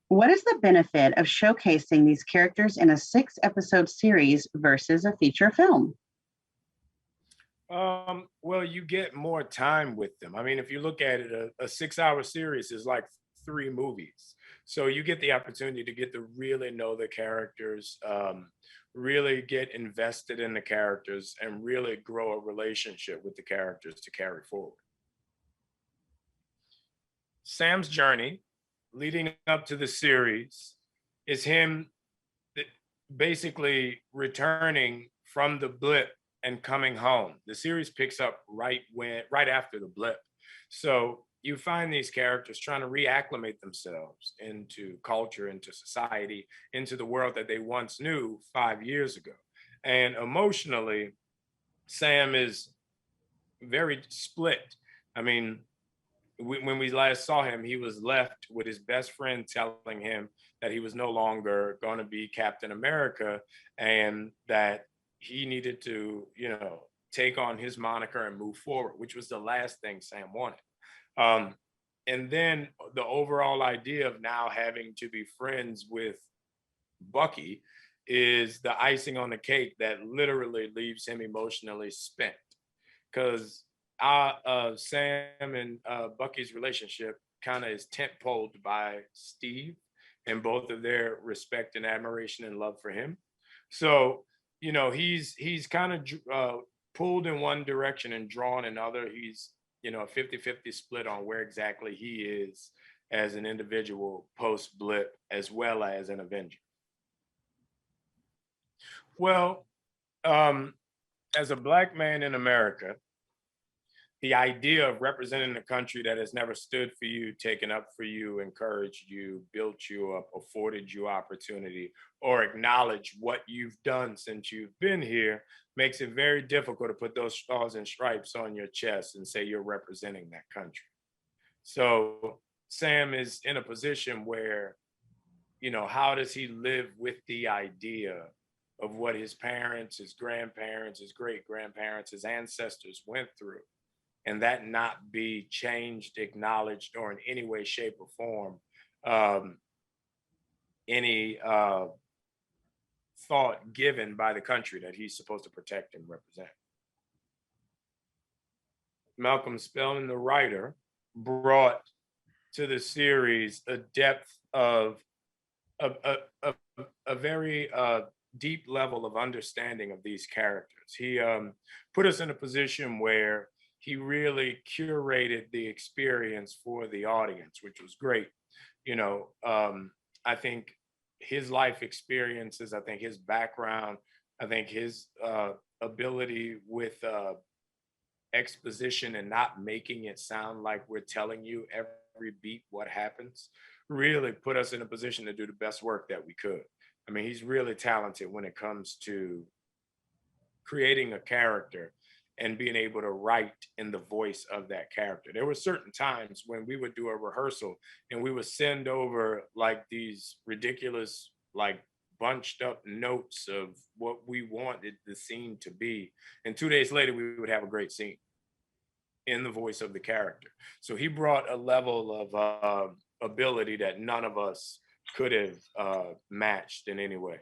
What is the benefit of showcasing these characters in a 6 episode series versus a feature film? Well, you get more time with them. I mean, if you look at it, a 6 hour series is like 3 movies. So you get the opportunity to get to really know the characters, really get invested in the characters, and really grow a relationship with the characters to carry forward. Sam's journey leading up to the series is him th- basically returning from the blip and coming home. The series picks up right after the blip. So you find these characters trying to reacclimate themselves into culture, into society, into the world that they once knew 5 years ago. And emotionally, Sam is very split. I mean, when we last saw him, he was left with his best friend telling him that he was no longer going to be Captain America and that he needed to, take on his moniker and move forward, which was the last thing Sam wanted. Um, and then the overall idea of now having to be friends with Bucky is the icing on the cake that literally leaves him emotionally spent because Sam and Bucky's relationship kind of is tent poled by Steve and both of their respect and admiration and love for him. So, he's kind of pulled in one direction and drawn in other. He's, a 50-50 split on where exactly he is as an individual post blip as well as an Avenger. Well, um, as a black man in America, the idea of representing a country that has never stood for you, taken up for you, encouraged you, built you up, afforded you opportunity, or acknowledged what you've done since you've been here makes it very difficult to put those stars and stripes on your chest and say you're representing that country. So Sam is in a position where, how does he live with the idea of what his parents, his grandparents, his great grandparents, his ancestors went through? And that not be changed, acknowledged, or in any way, shape, or form, um, any thought given by the country that he's supposed to protect and represent. Malcolm Spellman, the writer, brought to the series a depth of a very deep level of understanding of these characters. He put us in a position where he really curated the experience for the audience, which was great. I think his life experiences, I think his background, I think his ability with exposition and not making it sound like we're telling you every beat what happens really put us in a position to do the best work that we could. I mean, he's really talented when it comes to creating a character and being able to write in the voice of that character. There were certain times when we would do a rehearsal and we would send over like these ridiculous, like bunched up notes of what we wanted the scene to be. And 2 days later, we would have a great scene in the voice of the character. So he brought a level of ability that none of us could have matched in any way.